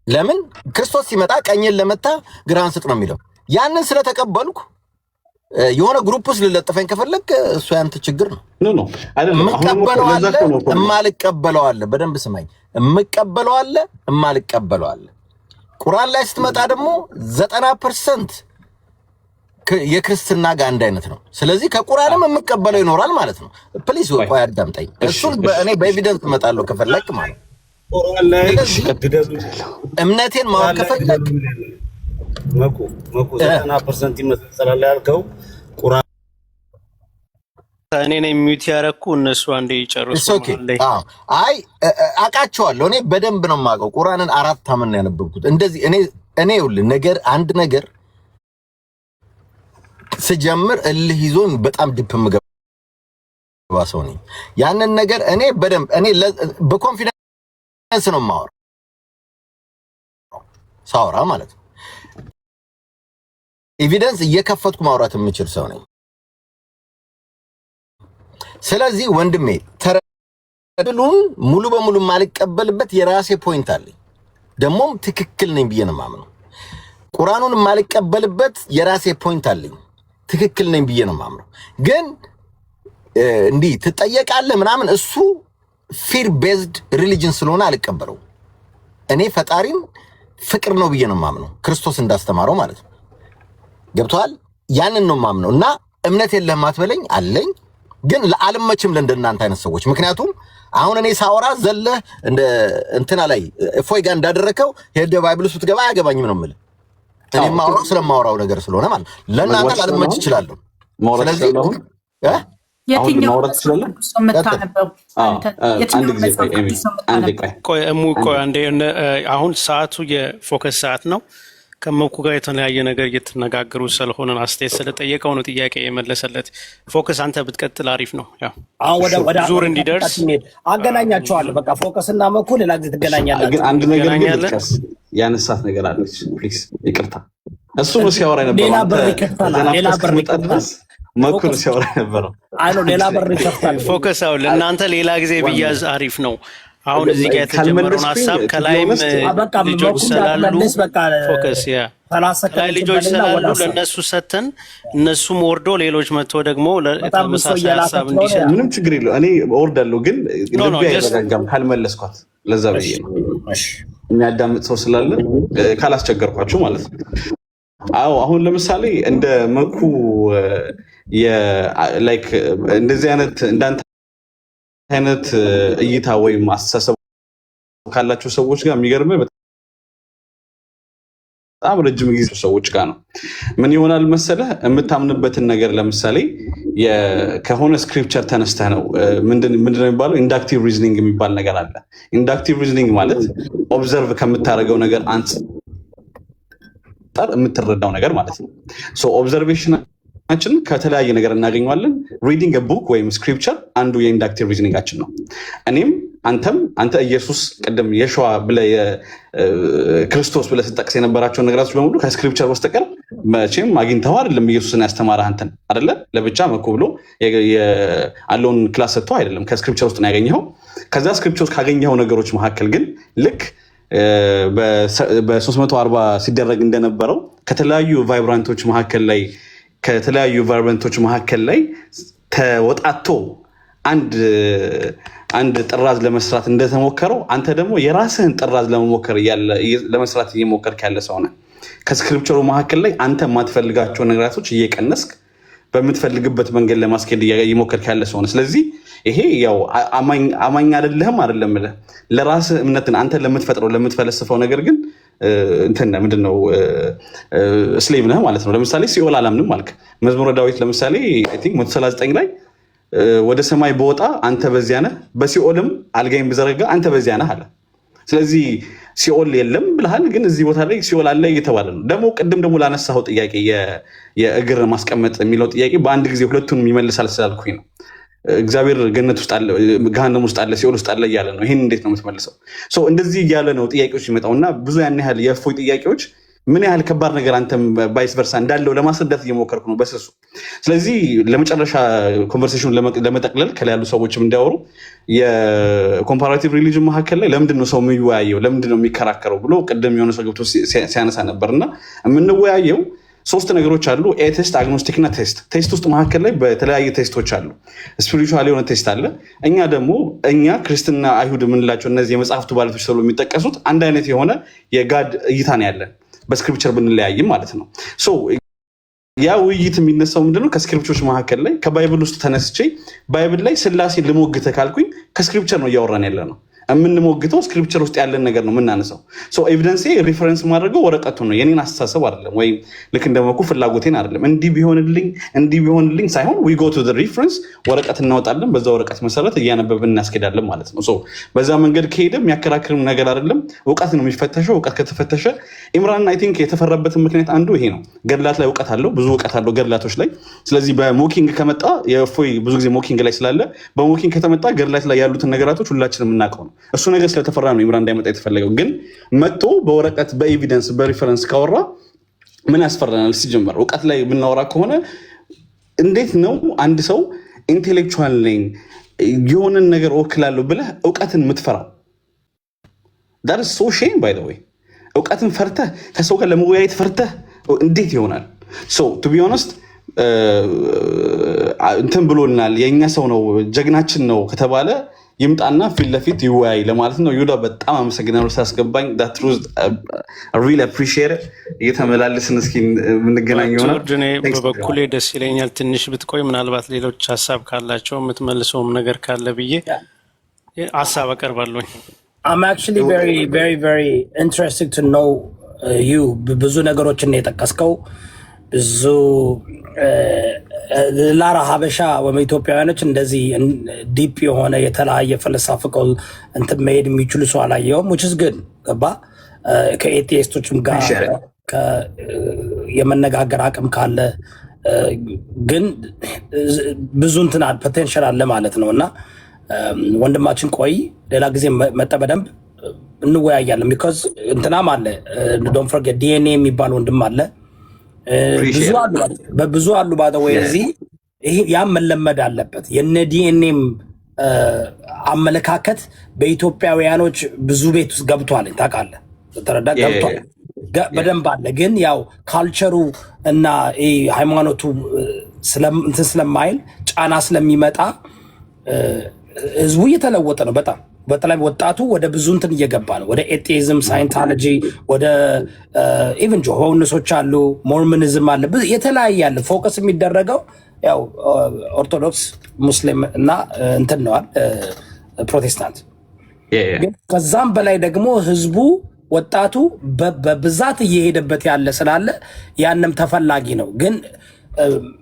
ለምን ክርስቶስ ሲመጣ ቀኝን ለመታ ግራን ስጥ ነው የሚለው። ያንን ስለተቀበልኩ የሆነ ግሩፕ ውስጥ ልለጥፈኝ ከፈለክ እሱ ያንተ ችግር ነው። ኖ አይደለም። እማልቀበለው አለ። በደንብ ስማኝ። እምቀበለው አለ፣ እማልቀበለው አለ። ቁርአን ላይ ስትመጣ ደግሞ 90% የክርስትና ጋር አንድ አይነት ነው። ስለዚህ ከቁርአንም የምቀበለው ይኖራል ማለት ነው። ፕሊዝ ቆይ አዳምጠኝ። እሱን እኔ በኤቪደንስ እመጣለሁ ከፈለክ ማለት ቁርአን ላይ እምነቴን ማወቅ ከፈለክ መኩ 90% ይመሰላል ያልከው ቁርአን እኔ ነኝ ሚውት ያረኩ እነሱ አንዴ ይጨርሱ። አይ አውቃቸዋለሁ። እኔ በደንብ ነው የማውቀው። ቁርአንን 4 ዓመት ነው ያነበብኩት። እንደዚህ እኔ ይኸውልህ ነገር አንድ ነገር ስጀምር እልህ ይዞኝ በጣም ዲፕ የምገባ ሰው ነኝ። ያንን ነገር እኔ በደንብ በኮንፊደንስ ነው የማወራው ሳወራ ማለት ነው። ኤቪደንስ እየከፈትኩ ማውራት የምችል ሰው ነኝ። ስለዚህ ወንድሜ ተረድሉን ሙሉ በሙሉ ማልቀበልበት የራሴ ፖይንት አለኝ። ደሞም ትክክል ነኝ ብዬ ነው የማምነው። ቁርአኑን ማልቀበልበት የራሴ ፖይንት አለኝ። ትክክል ነኝ ብዬ ነው የማምነው። ግን እንዲህ ትጠየቃለህ ምናምን እሱ ፊር ቤዝድ ሪሊጅን ስለሆነ አልቀበለው። እኔ ፈጣሪን ፍቅር ነው ብዬ ነው የማምነው፣ ክርስቶስ እንዳስተማረው ማለት ነው። ገብቷል? ያንን ነው የማምነው። እና እምነት የለህም አትበለኝ፣ አለኝ። ግን ለዓለመችም ለእንደናንተ አይነት ሰዎች ምክንያቱም አሁን እኔ ሳወራ ዘለህ እንደ እንትና ላይ እፎይ ጋር እንዳደረከው ሄደ ባይብል ውስጥ ገባ አያገባኝም ነው የምልህ። እኔ ማውራው ስለማውራው ነገር ስለሆነ ማለት ለእናንተ ላለመች ይችላል። ስለዚህ የትኛው አሁን ሰዓቱ የፎከስ ሰዓት ነው። ከመኩ ጋር የተለያየ ነገር እየተነጋገሩ ስለሆነ አስተያየት ስለጠየቀው ነው ጥያቄ የመለሰለት። ፎከስ አንተ ብትቀጥል አሪፍ ነው። ያው አሁን ወደ ዙር እንዲደርስ አገናኛቸዋለሁ። በቃ ፎከስ እና መኩ ሌላ ጊዜ ትገናኛላችሁ። ግን አንድ ነገር ልጥቀስ፣ ያነሳት ነገር አለች። ፕሊዝ ይቅርታ። እሱ ነው ሲያወራ የነበረው። ሌላ በር ይከፍታል። ሌላ በር ይከፍታል። መኩ ነው ሲያወራ የነበረው። አይ ነው ሌላ በር ይከፍታል። ፎከስ አሁን ለእናንተ ሌላ ጊዜ ቢያዝ አሪፍ ነው። አሁን እዚህ ጋር የተጀመረውን ሀሳብ ከላይም ልጆች ስላሉ ፎከስ ላይ ልጆች ስላሉ ለእነሱ ሰተን እነሱም ወርዶ ሌሎች መጥቶ ደግሞ ተመሳሳይ ሀሳብ እንዲሰጥ ምንም ችግር የለው። እኔ ወርዳለሁ ግን ልቤ አይረጋጋም ካልመለስኳት። ለዛ ብዬ ነው የሚያዳምጥ ሰው ስላለ ካላስቸገርኳችሁ ማለት ነው። አዎ አሁን ለምሳሌ እንደ መኩ ላይክ እንደዚህ አይነት እንዳንተ አይነት እይታ ወይም አስተሳሰብ ካላችሁ ሰዎች ጋር የሚገርምህ በጣም ረጅም ጊዜ ሰዎች ጋር ነው። ምን ይሆናል መሰለህ የምታምንበትን ነገር ለምሳሌ ከሆነ ስክሪፕቸር ተነስተህ ነው ምንድነው የሚባለው? ኢንዳክቲቭ ሪዝኒንግ የሚባል ነገር አለ። ኢንዳክቲቭ ሪዝኒንግ ማለት ኦብዘርቭ ከምታደርገው ነገር አንጻር የምትረዳው ነገር ማለት ነው። ኦብዘርቬሽናችን ከተለያየ ነገር እናገኘዋለን። ሪዲንግ ቡክ ወይም ስክሪፕቸር አንዱ የኢንዳክቲቭ ሪዝኒንጋችን ነው። እኔም አንተ ኢየሱስ ቅድም የሸዋ ብለህ ክርስቶስ ብለህ ስጠቅስ የነበራቸውን ነገራቶች በሙሉ ከስክሪፕቸር በስተቀር መቼም አግኝተኸው አይደለም። ኢየሱስን ያስተማረህ አንተን አይደለ? ለብቻ መኮ ብሎ አለውን ክላስ ሰጥቶ አይደለም፣ ከስክሪፕቸር ውስጥ ነው ያገኘኸው። ከዛ ስክሪፕቸር ውስጥ ካገኘኸው ነገሮች መካከል ግን ልክ በ340 ሲደረግ እንደነበረው ከተለያዩ ቫይብራንቶች መካከል ላይ ተወጣቶ አንድ ጥራዝ ለመስራት እንደተሞከረው አንተ ደግሞ የራስህን ጥራዝ ለመስራት እየሞከርክ ያለ ሰው ነህ። ከስክሪፕቸሩ መካከል ላይ አንተ የማትፈልጋቸው ነገራቶች እየቀነስክ በምትፈልግበት መንገድ ለማስኬድ እየሞከርክ ያለ ሰው ነህ። ስለዚህ ይሄ ያው አማኝ አይደለህም አይደለም ብለህ ለራስህ እምነትን አንተ ለምትፈጥረው ለምትፈለስፈው ነገር ግን እንትን ምንድነው ስሌቭ ነህ ማለት ነው። ለምሳሌ ሲኦል አላምንም አልክ። መዝሙረ ዳዊት ለምሳሌ አይ ቲንክ 139 ላይ ወደ ሰማይ በወጣ አንተ በዚያ ነህ፣ በሲኦልም አልጋይን ብዘረጋ አንተ በዚያ ነህ አለ። ስለዚህ ሲኦል የለም ብለሃል፣ ግን እዚህ ቦታ ላይ ሲኦል አለ እየተባለ ነው። ደግሞ ቅድም ደግሞ ላነሳኸው ጥያቄ የእግር ማስቀመጥ የሚለው ጥያቄ በአንድ ጊዜ ሁለቱን ይመልሳል ስላልኩኝ ነው። እግዚአብሔር ገነት ውስጥ አለ፣ ገሃነም ውስጥ አለ፣ ሲኦል ውስጥ አለ እያለ ነው። ይህን እንዴት ነው የምትመልሰው? እንደዚህ እያለ ነው ጥያቄዎች የሚመጣው እና ብዙ ያን ያህል የእፎይ ጥያቄዎች ምን ያህል ከባድ ነገር አንተም ቫይስ ቨርሳ እንዳለው ለማስረዳት እየሞከርኩ ነው በስሱ። ስለዚህ ለመጨረሻ ኮንቨርሴሽን ለመጠቅለል ከላይ ያሉ ሰዎችም እንዲያወሩ የኮምፓራቲቭ ሪሊጅን መካከል ላይ ለምንድን ነው ሰው የሚወያየው፣ ለምንድን ነው የሚከራከረው ብሎ ቅድም የሆነ ሰው ገብቶ ሲያነሳ ነበር እና የምንወያየው 3 ነገሮች አሉ። ኤቴስት፣ አግኖስቲክ እና ቴስት። ቴስት ውስጥ መካከል ላይ በተለያየ ቴስቶች አሉ። ስፒሪቹዋል የሆነ ቴስት አለ። እኛ ክርስትና አይሁድ የምንላቸው እነዚህ የመጽሐፍቱ ባለቶች ተብሎ የሚጠቀሱት አንድ አይነት የሆነ የጋድ እይታ ነው ያለን በስክሪፕቸር ብንለያይም ማለት ነው። ያ ውይይት የሚነሳው ምንድነው? ከስክሪፕቸሮች መካከል ላይ ከባይብል ውስጥ ተነስቼ ባይብል ላይ ስላሴ ልሞግተ ካልኩኝ ከስክሪፕቸር ነው እያወራን ያለ ነው። የምንሞግተው ስክሪፕቸር ውስጥ ያለን ነገር ነው የምናነሳው። ኤቪደንስ ሪፈረንስ ማድረገው ወረቀቱ ነው፣ የኔን አስተሳሰብ አይደለም፣ ወይም ልክ እንደመኩ ፍላጎቴን አይደለም። እንዲህ ቢሆንልኝ ሳይሆን ዊ ጎ ቱ ዘ ሪፈረንስ፣ ወረቀት እናወጣለን፣ በዛ ወረቀት መሰረት እያነበብን እናስኬዳለን ማለት ነው። በዛ መንገድ ከሄደ የሚያከራክርም ነገር አይደለም። እውቀት ነው የሚፈተሸው። እውቀት ከተፈተሸ ኢምራን አይ ቲንክ የተፈራበትን ምክንያት አንዱ ይሄ ነው። ገድላት ላይ እውቀት አለው፣ ብዙ እውቀት አለው ገድላቶች ላይ። ስለዚህ በሞኪንግ ከመጣ የእፎይ ብዙ ጊዜ ሞኪንግ ላይ ስላለ በሞኪንግ ከተመጣ ገድላት ላይ ያሉትን ነገራቶች ሁላችንም የምናውቀው ነው። እሱ ነገር ስለተፈራ ነው ኢምራን እንዳይመጣ የተፈለገው። ግን መጥቶ በወረቀት በኤቪደንስ በሪፈረንስ ካወራ ምን ያስፈራናል? ሲጀመር እውቀት ላይ ብናወራ ከሆነ እንዴት ነው አንድ ሰው ኢንቴሌክቹዋል ነኝ የሆነን ነገር እወክላለሁ ብለህ እውቀትን የምትፈራው? ዳት ኢዝ ሶ ሼም ባይ ዘ ዌይ። እውቀትን ፈርተህ ከሰው ጋር ለመወያየት ፈርተህ እንዴት ይሆናል? ቱ ቢ ኦነስት እንትን ብሎልናል፣ የእኛ ሰው ነው ጀግናችን ነው ከተባለ ይምጣና ፊት ለፊት ይወያይ ለማለት ነው። ይሁዳ በጣም አመሰግናለሁ ሳስገባኝ። ሪል አፕሪሺየት እየተመላለስን እስኪ የምንገናኝ ይሆናል። በበኩሌ ደስ ይለኛል ትንሽ ብትቆይ፣ ምናልባት ሌሎች ሀሳብ ካላቸው የምትመልሰውም ነገር ካለ ብዬ ሀሳብ አቀርባለሁኝ። I'm actually very very very interested to know you። ብዙ ነገሮችን ነው የጠቀስከው። ብዙ ላራ ሀበሻ ወይም ኢትዮጵያውያኖች እንደዚህ ዲፕ የሆነ የተለያየ ፍልስፍናው እንትን መሄድ የሚችሉ ሰው አላየውም። which is good ገባ። ከኤቲስቶችም ጋር የመነጋገር አቅም ካለ ግን ብዙ እንትን ፖቴንሻል አለ ማለት ነው። እና ወንድማችን ቆይ ሌላ ጊዜ መጠ በደንብ እንወያያለን። ቢኮዝ እንትናም አለ ዶንት ፎርጌት ዲኤንኤ የሚባል ወንድም አለ። ብዙ አሉ ባደወይ እዚህ ያም መለመድ አለበት። የነ ዲኤንኤም አመለካከት በኢትዮጵያውያኖች ብዙ ቤት ውስጥ ገብቷል። ታውቃለህ፣ ተረዳ ገብቷል በደንብ አለ። ግን ያው ካልቸሩ እና ሃይማኖቱ እንትን ስለማይል ጫና ስለሚመጣ ህዝቡ እየተለወጠ ነው በጣም። በተለይ ወጣቱ ወደ ብዙ እንትን እየገባ ነው፣ ወደ ኤቲዝም፣ ሳይንቶሎጂ፣ ወደ ኢቨን ጆሆንሶች አሉ፣ ሞርሞኒዝም አለ፣ የተለያየ አለ። ፎከስ የሚደረገው ያው ኦርቶዶክስ፣ ሙስሊም እና እንትን ነዋል ፕሮቴስታንት። ግን ከዛም በላይ ደግሞ ህዝቡ ወጣቱ በብዛት እየሄደበት ያለ ስላለ ያንም ተፈላጊ ነው። ግን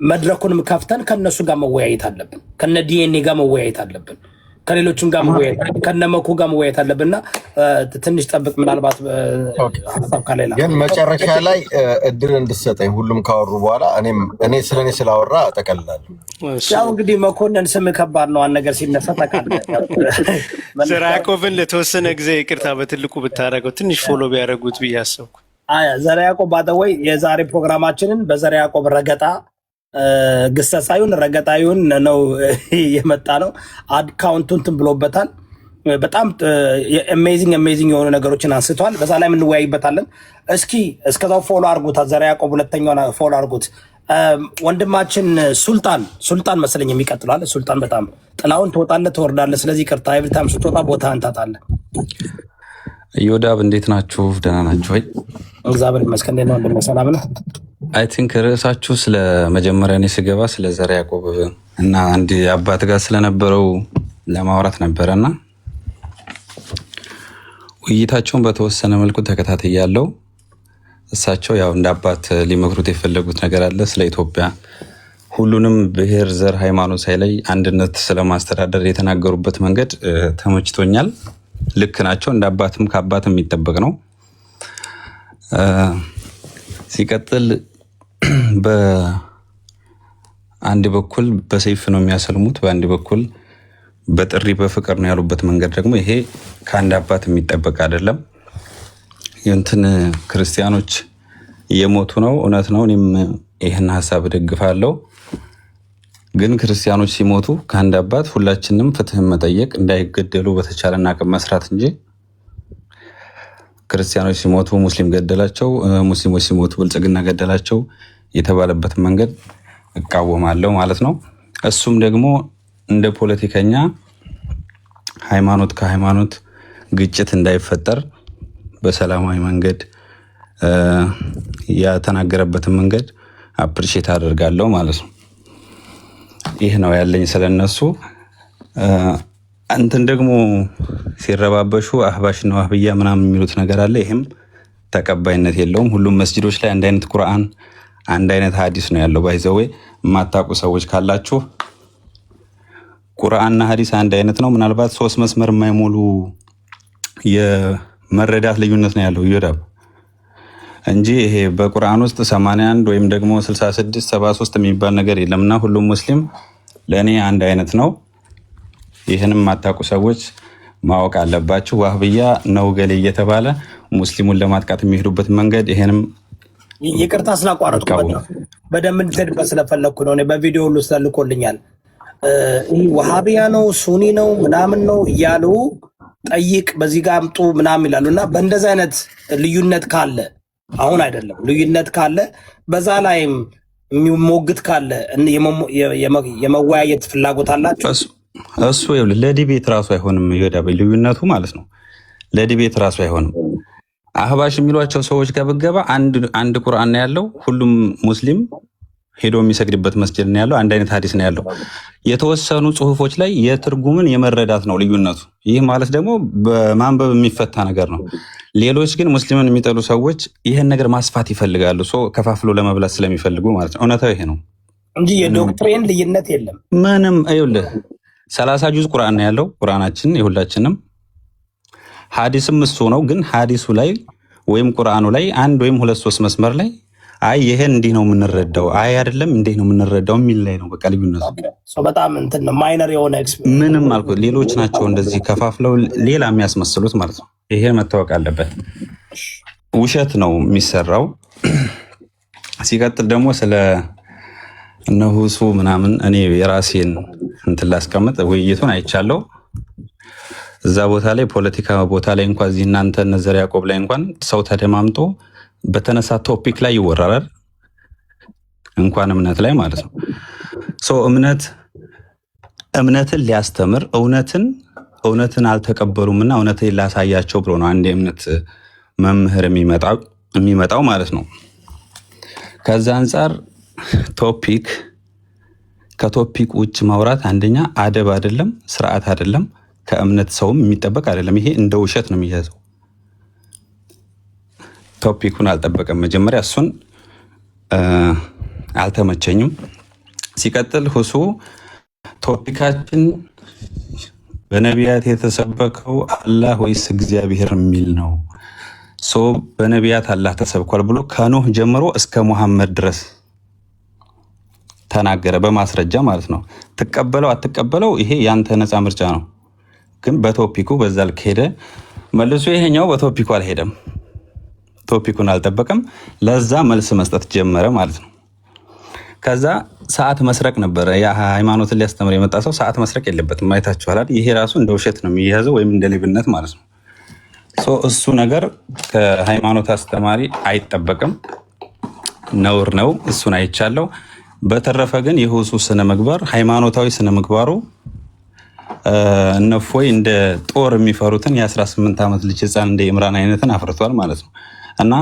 መድረኩንም ከፍተን ከነሱ ጋር መወያየት አለብን። ከነ ዲኤንኤ ጋር መወያየት አለብን። ከሌሎችም ጋር መወያየት ከነመኩ ጋር መወያየት አለብንና ትንሽ ጠብቅ። ምናልባት ሀሳብ ካለ ግን መጨረሻ ላይ እድል እንድሰጠኝ ሁሉም ካወሩ በኋላ እኔ ስለኔ ስላወራ አጠቀልላለሁ። ያው እንግዲህ መኮንን ስም ከባድ ነው። አንድ ነገር ሲነሳ ታውቃለህ። ዘርዓ ያዕቆብን ለተወሰነ ጊዜ ይቅርታ በትልቁ ብታደርገው ትንሽ ፎሎ ቢያደርጉት ብዬ አሰብኩ። ዘርዓ ያዕቆብ ባደወይ የዛሬ ፕሮግራማችንን በዘርዓ ያዕቆብ ረገጣ ግሰሳዩን ረገጣዩን ነው የመጣ ነው። አካውንቱን እንትን ብሎበታል። በጣም አሜዚንግ የሆኑ ነገሮችን አንስቷል። በዛ ላይ የምንወያይበታለን። እስኪ እስከዛው ፎሎ አርጉት። ዘርዓ ያዕቆብ ሁለተኛውን ፎሎ አርጉት። ወንድማችን ሱልጣን መሰለኝ የሚቀጥላል። ሱልጣን በጣም ጥላውን ትወጣለህ ትወርዳለህ። ስለዚህ ቅርታ ኤቭሪታይም ስትወጣ ቦታህን ታጣለህ። ዮዳብ እንዴት ናችሁ? ደህና ናችሁ ወይ? እግዚአብሔር ይመስገን። እንዴት ነው? እንደምን ሰላም ነው? አይ ቲንክ ርዕሳችሁ ስለ መጀመሪያ እኔ ስገባ ስለ ዘርዓ ያዕቆብ እና አንድ አባት ጋር ስለነበረው ለማውራት ነበረና ውይይታቸውን በተወሰነ መልኩ ተከታትያለሁ። እሳቸው ያው እንደ አባት ሊመክሩት የፈለጉት ነገር አለ ስለ ኢትዮጵያ ሁሉንም ብሔር፣ ዘር፣ ሃይማኖት ሳይለይ አንድነት ስለማስተዳደር የተናገሩበት መንገድ ተመችቶኛል። ልክ ናቸው። እንደ አባትም ከአባትም የሚጠበቅ ነው። ሲቀጥል በአንድ በኩል በሰይፍ ነው የሚያሰልሙት፣ በአንድ በኩል በጥሪ በፍቅር ነው ያሉበት መንገድ ደግሞ ይሄ ከአንድ አባት የሚጠበቅ አይደለም። እንትን ክርስቲያኖች እየሞቱ ነው፣ እውነት ነው። እኔም ይህን ሀሳብ እደግፋለሁ። ግን ክርስቲያኖች ሲሞቱ ከአንድ አባት ሁላችንም ፍትህን መጠየቅ እንዳይገደሉ በተቻለን አቅም መስራት እንጂ ክርስቲያኖች ሲሞቱ ሙስሊም ገደላቸው፣ ሙስሊሞች ሲሞቱ ብልጽግና ገደላቸው የተባለበት መንገድ እቃወማለሁ ማለት ነው። እሱም ደግሞ እንደ ፖለቲከኛ ሃይማኖት ከሃይማኖት ግጭት እንዳይፈጠር በሰላማዊ መንገድ የተናገረበትን መንገድ አፕሪሼት አደርጋለሁ ማለት ነው። ይህ ነው ያለኝ ስለነሱ። እንትን ደግሞ ሲረባበሹ አህባሽና ዋህብያ ምናምን የሚሉት ነገር አለ። ይህም ተቀባይነት የለውም። ሁሉም መስጂዶች ላይ አንድ አይነት ቁርአን፣ አንድ አይነት ሀዲስ ነው ያለው። ባይዘዌ የማታውቁ ሰዎች ካላችሁ ቁርአንና ሀዲስ አንድ አይነት ነው። ምናልባት 3 መስመር የማይሞሉ የመረዳት ልዩነት ነው ያለው ይወዳብ እንጂ ይሄ በቁርአን ውስጥ 81 ወይም ደግሞ 66 73 የሚባል ነገር የለምና ሁሉም ሙስሊም ለእኔ አንድ አይነት ነው። ይህንም የማታውቁ ሰዎች ማወቅ አለባችሁ። ዋህብያ ነው ገሌ እየተባለ ሙስሊሙን ለማጥቃት የሚሄዱበት መንገድ ይሄንም ይቅርታ ስላቋረጥኩበት ነው። በደንብ እንድትሄድበት ስለፈለግኩ ነው። በቪዲዮ ሁሉ ስለልኮልኛል። ዋሃቢያ ነው ሱኒ ነው ምናምን ነው እያሉ ጠይቅ፣ በዚህ ጋር አምጡ ምናምን ይላሉ። እና በእንደዚህ አይነት ልዩነት ካለ አሁን አይደለም ልዩነት ካለ በዛ ላይም የሚሞግት ካለ የመወያየት ፍላጎት አላቸው። እሱ ለዲቤት ራሱ አይሆንም። ይወዳበ ልዩነቱ ማለት ነው። ለዲቤት ራሱ አይሆንም። አህባሽ የሚሏቸው ሰዎች ጋር ብገባ አንድ ቁርአን ነው ያለው። ሁሉም ሙስሊም ሄዶ የሚሰግድበት መስጂድ ነው ያለው። አንድ አይነት ሀዲስ ነው ያለው። የተወሰኑ ጽሁፎች ላይ የትርጉምን የመረዳት ነው ልዩነቱ። ይህ ማለት ደግሞ በማንበብ የሚፈታ ነገር ነው። ሌሎች ግን ሙስሊምን የሚጠሉ ሰዎች ይህን ነገር ማስፋት ይፈልጋሉ። ከፋፍሎ ለመብላት ስለሚፈልጉ ማለት ነው። እውነታው ይሄ ነው እንጂ የዶክትሪን ልዩነት የለም ምንም። ይኸውልህ 30 ጁዝ ቁርአን ነው ያለው። ቁርአናችን የሁላችንም ሀዲስም እሱ ነው። ግን ሀዲሱ ላይ ወይም ቁርአኑ ላይ አንድ ወይም 2-3 መስመር ላይ አይ ይሄን እንዲህ ነው የምንረዳው፣ አይ አይደለም እንዲህ ነው የምንረዳው የሚል ላይ ነው በቃ ልዩነቱ። በጣም እንትን ነው ማይነር የሆነ ምንም አልኩት። ሌሎች ናቸው እንደዚህ ከፋፍለው ሌላ የሚያስመስሉት ማለት ነው። ይሄ መታወቅ አለበት። ውሸት ነው የሚሰራው። ሲቀጥል ደግሞ ስለ እነሁሱ ምናምን እኔ የራሴን እንትን ላስቀምጥ። ውይይቱን አይቻለሁ። እዛ ቦታ ላይ ፖለቲካ ቦታ ላይ እንኳን እዚህ እናንተ እነ ዘርዓ ያዕቆብ ላይ እንኳን ሰው ተደማምጦ በተነሳ ቶፒክ ላይ ይወራራል። እንኳን እምነት ላይ ማለት ነው። እምነትን ሊያስተምር እውነትን አልተቀበሉምና እውነትን ላሳያቸው ብሎ ነው አንድ የእምነት መምህር የሚመጣው ማለት ነው። ከዛ አንጻር ከቶፒክ ውጭ ማውራት አንደኛ አደብ አይደለም፣ ስርዓት አይደለም፣ ከእምነት ሰውም የሚጠበቅ አይደለም። ይሄ እንደ ውሸት ነው የሚያዘው። ቶፒኩን አልጠበቀም። መጀመሪያ እሱን አልተመቸኝም። ሲቀጥል ሁሱ ቶፒካችን በነቢያት የተሰበከው አላህ ወይስ እግዚአብሔር የሚል ነው። በነቢያት አላህ ተሰብኳል ብሎ ከኖህ ጀምሮ እስከ ሙሐመድ ድረስ ተናገረ፣ በማስረጃ ማለት ነው። ትቀበለው አትቀበለው ይሄ ያንተ ነፃ ምርጫ ነው። ግን በቶፒኩ በዛ ልክ ሄደ። መልሶ ይሄኛው በቶፒኩ አልሄደም፣ ቶፒኩን አልጠበቀም። ለዛ መልስ መስጠት ጀመረ ማለት ነው። ከዛ ሰዓት መስረቅ ነበረ። ያ ሃይማኖትን ሊያስተምር የመጣ ሰው ሰዓት መስረቅ የለበትም። አይታችኋል። ይሄ ራሱ እንደ ውሸት ነው የሚያዘው ወይም እንደ ሌብነት ማለት ነው። እሱ ነገር ከሃይማኖት አስተማሪ አይጠበቅም፣ ነውር ነው። እሱን አይቻለው። በተረፈ ግን የሁሱ ስነ ምግባር ሃይማኖታዊ ስነ ምግባሩ እነፎይ እንደ ጦር የሚፈሩትን የ18 ዓመት ልጅ ህፃን እንደ ኢምራን አይነትን አፍርቷል ማለት ነው። እና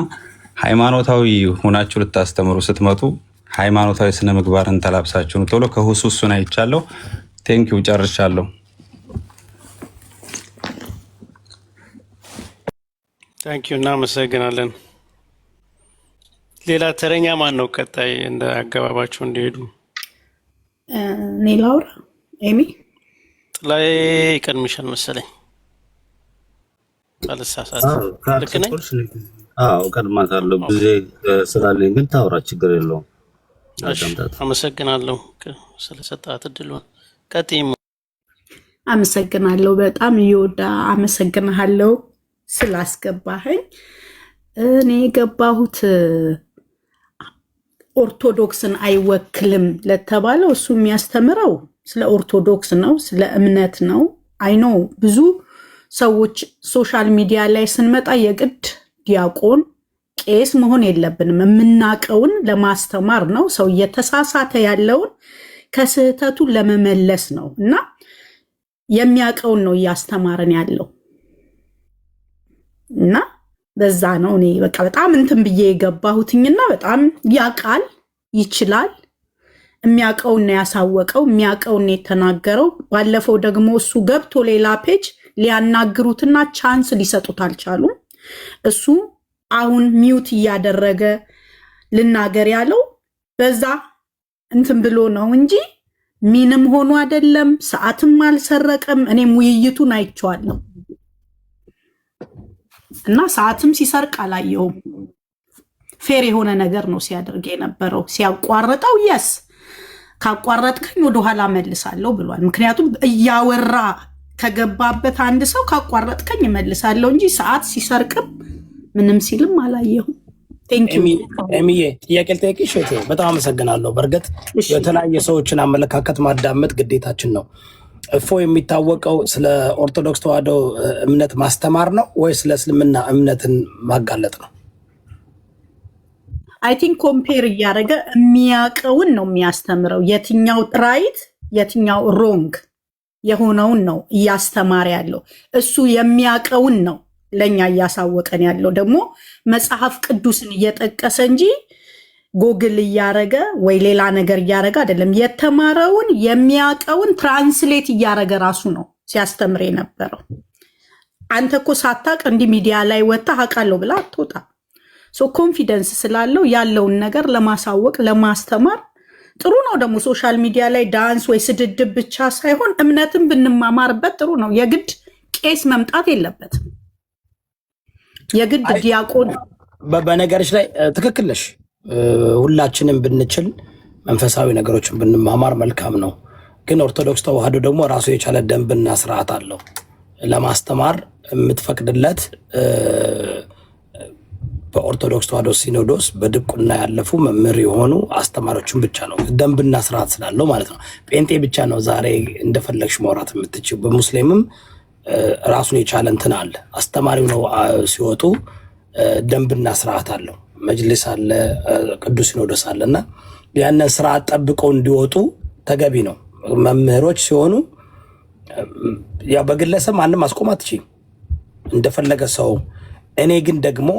ሃይማኖታዊ ሆናችሁ ልታስተምሩ ስትመጡ ሃይማኖታዊ ስነ ምግባርን ተላብሳችሁ ነው ቶሎ ከሁሱ እሱን አይቻለው። ቴንኪው ጨርሻለሁ። ታንኪዩ እናመሰግናለን። ሌላ ተረኛ ማን ነው? ቀጣይ እንደ አገባባቸው እንዲሄዱ እኔ ላውራ። ኤሚ ጥላይ ይቀድምሻል መሰለኝ ካልሳሳት። ልክ ነኝ? ቀድማታለሁ ጊዜ ስላለኝ ግን ታውራ፣ ችግር የለውም። አመሰግናለሁ ስለሰጣት እድሉን። ቀጥይም። አመሰግናለሁ በጣም እየወዳ አመሰግናለሁ ስላስገባኸኝ። እኔ የገባሁት ኦርቶዶክስን አይወክልም ለተባለው እሱ የሚያስተምረው ስለ ኦርቶዶክስ ነው፣ ስለ እምነት ነው። አይኖ ብዙ ሰዎች ሶሻል ሚዲያ ላይ ስንመጣ የግድ ዲያቆን ቄስ መሆን የለብንም። የምናቀውን ለማስተማር ነው። ሰው እየተሳሳተ ያለውን ከስህተቱ ለመመለስ ነው እና የሚያቀውን ነው እያስተማረን ያለው እና በዛ ነው እኔ በቃ በጣም እንትን ብዬ የገባሁትኝና በጣም ያቃል ይችላል። የሚያቀውን ነው ያሳወቀው፣ የሚያቀውን ነው የተናገረው። ባለፈው ደግሞ እሱ ገብቶ ሌላ ፔጅ ሊያናግሩትና ቻንስ ሊሰጡት አልቻሉም። እሱ አሁን ሚውት እያደረገ ልናገር ያለው በዛ እንትን ብሎ ነው እንጂ ምንም ሆኖ አይደለም። ሰዓትም አልሰረቀም። እኔም ውይይቱን አይቼዋለሁ እና ሰዓትም ሲሰርቅ አላየውም። ፌር የሆነ ነገር ነው ሲያደርግ የነበረው። ሲያቋርጠው የስ ካቋረጥከኝ ወደኋላ መልሳለሁ ብሏል። ምክንያቱም እያወራ ከገባበት አንድ ሰው ካቋረጥከኝ መልሳለሁ እንጂ ሰዓት ሲሰርቅም ምንም ሲልም አላየሁም። ኤሚዬ ጥያቄ ልጠይቅሽ? በጣም አመሰግናለሁ። በእርግጥ የተለያየ ሰዎችን አመለካከት ማዳመጥ ግዴታችን ነው። እፎ የሚታወቀው ስለ ኦርቶዶክስ ተዋሕዶ እምነት ማስተማር ነው ወይ ስለ እስልምና እምነትን ማጋለጥ ነው? አይ ቲንክ ኮምፔር እያደረገ የሚያውቀውን ነው የሚያስተምረው። የትኛው ራይት የትኛው ሮንግ የሆነውን ነው እያስተማረ ያለው። እሱ የሚያውቀውን ነው ለኛ እያሳወቀን ያለው። ደግሞ መጽሐፍ ቅዱስን እየጠቀሰ እንጂ ጎግል እያረገ ወይ ሌላ ነገር እያረገ አይደለም። የተማረውን የሚያውቀውን ትራንስሌት እያረገ ራሱ ነው ሲያስተምር የነበረው። አንተ እኮ ሳታቅ እንዲህ ሚዲያ ላይ ወጥተህ አውቃለሁ ብላ አትወጣ። ኮንፊደንስ ስላለው ያለውን ነገር ለማሳወቅ ለማስተማር ጥሩ ነው። ደግሞ ሶሻል ሚዲያ ላይ ዳንስ ወይ ስድድብ ብቻ ሳይሆን እምነትን ብንማማርበት ጥሩ ነው። የግድ ቄስ መምጣት የለበትም። የግድ ዲያቆን። በነገርሽ ላይ ትክክል ነሽ። ሁላችንም ብንችል መንፈሳዊ ነገሮችን ብንማማር መልካም ነው። ግን ኦርቶዶክስ ተዋሕዶ ደግሞ ራሱ የቻለ ደንብና ስርዓት አለው ለማስተማር የምትፈቅድለት። በኦርቶዶክስ ተዋሕዶ ሲኖዶስ በድቁና ያለፉ መምህር የሆኑ አስተማሪዎችን ብቻ ነው፣ ደንብና ስርዓት ስላለው ማለት ነው። ጴንጤ ብቻ ነው ዛሬ እንደፈለግሽ ማውራት የምትችው። በሙስሊምም ራሱን የቻለ እንትን አለ። አስተማሪው ነው ሲወጡ ደንብና ስርዓት አለው። መጅልስ አለ፣ ቅዱስ ሲኖዶስ አለ እና ያንን ስርዓት ጠብቀው እንዲወጡ ተገቢ ነው። መምህሮች ሲሆኑ ያው በግለሰብ ማንም ማስቆም አትችይም እንደፈለገ ሰው። እኔ ግን ደግሞ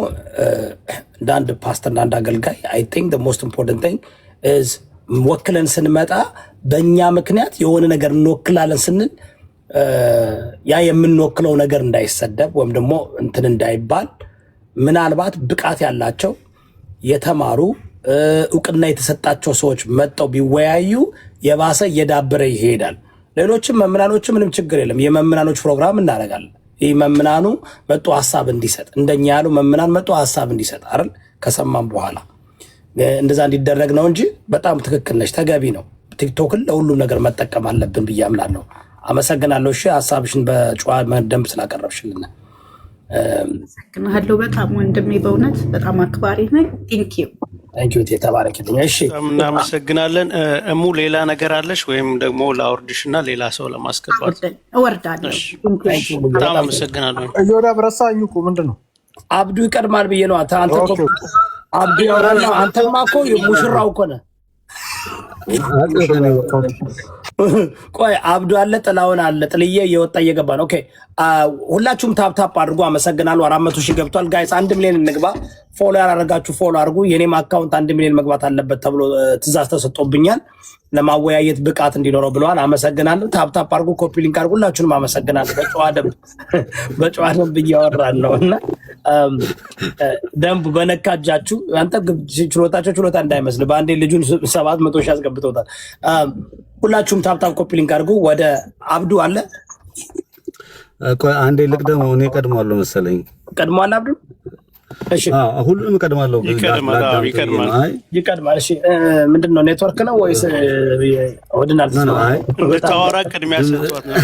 እንደ አንድ ፓስተር እንደ አንድ አገልጋይ አይ ቲንክ the most important thing is ወክለን ስንመጣ በእኛ ምክንያት የሆነ ነገር እንወክላለን ስንል ያ የምንወክለው ነገር እንዳይሰደብ ወይም ደግሞ እንትን እንዳይባል ምናልባት ብቃት ያላቸው የተማሩ እውቅና የተሰጣቸው ሰዎች መጥተው ቢወያዩ የባሰ እየዳበረ ይሄዳል። ሌሎችም መምናኖችም ምንም ችግር የለም። የመምናኖች ፕሮግራም እናደርጋለን። ይህ መምናኑ መጥቶ ሀሳብ እንዲሰጥ እንደኛ ያሉ መምናን መጥቶ ሀሳብ እንዲሰጥ አይደል ከሰማም በኋላ እንደዛ እንዲደረግ ነው እንጂ በጣም ትክክል ነች፣ ተገቢ ነው። ቲክቶክን ለሁሉም ነገር መጠቀም አለብን ብዬ አምናለሁ። አመሰግናለሁ። እሺ ሀሳብሽን በጨዋ ደንብ ስላቀረብሽልን አመሰግናለሁ በጣም ወንድሜ፣ በእውነት በጣም አክባሪ ነኝ። ቴንኪዩ የተባረክልኝ። እሺ እናመሰግናለን። እሙ ሌላ ነገር አለሽ ወይም ደግሞ ላውርድሽና ሌላ ሰው ለማስገባት እወርዳለሁ። በጣም አመሰግናለሁ። እዮዳ ብረሳኝ እኮ ምንድን ነው አብዱ ይቀድማል ብዬ ነው። አንተ አብዱ ያወራና አንተማ እኮ ሙሽራው እኮ ነህ። ቆይ አብዱ አለ፣ ጥላውን አለ፣ ጥልዬ እየወጣ እየገባ ነው። ኦኬ ሁላችሁም ታፕታፕ አድርጉ። አመሰግናለሁ። 400 ሺህ ገብቷል ጋይስ። 1 ሚሊዮን እንግባ። ፎሎ ያላደረጋችሁ ፎሎ አድርጉ። የኔም አካውንት 1 ሚሊዮን መግባት አለበት ተብሎ ትእዛዝ ተሰጥቶብኛል። ለማወያየት ብቃት እንዲኖረው ብለዋል። አመሰግናለሁ። ታፕታፕ አድርጉ፣ ኮፒ ሊንክ አድርጉ። ሁላችሁንም አመሰግናለሁ። በጨዋ ደንብ እያወራን ነው እና ደንቡ በነካ እጃችሁ አንተ ችሎታቸው ችሎታ እንዳይመስል በአንዴ ልጁን 700 ሺህ አስገብተውታል። ሁላችሁም ታፕታፕ ኮፒ ሊንክ አድርጉ። ወደ አብዱ አለ። ቆይ አንዴ ልቅደመው። እኔ ቀድሟለሁ መሰለኝ። ቀድሟል አብዱ። እሺ ሁሉም ቀድማለሁ። ይቀድማል። እሺ ምንድን ነው ኔትወርክ ነው ወይስ ወድናል? እንድታወራ ቅድሚያ ሰጥቷት ነው።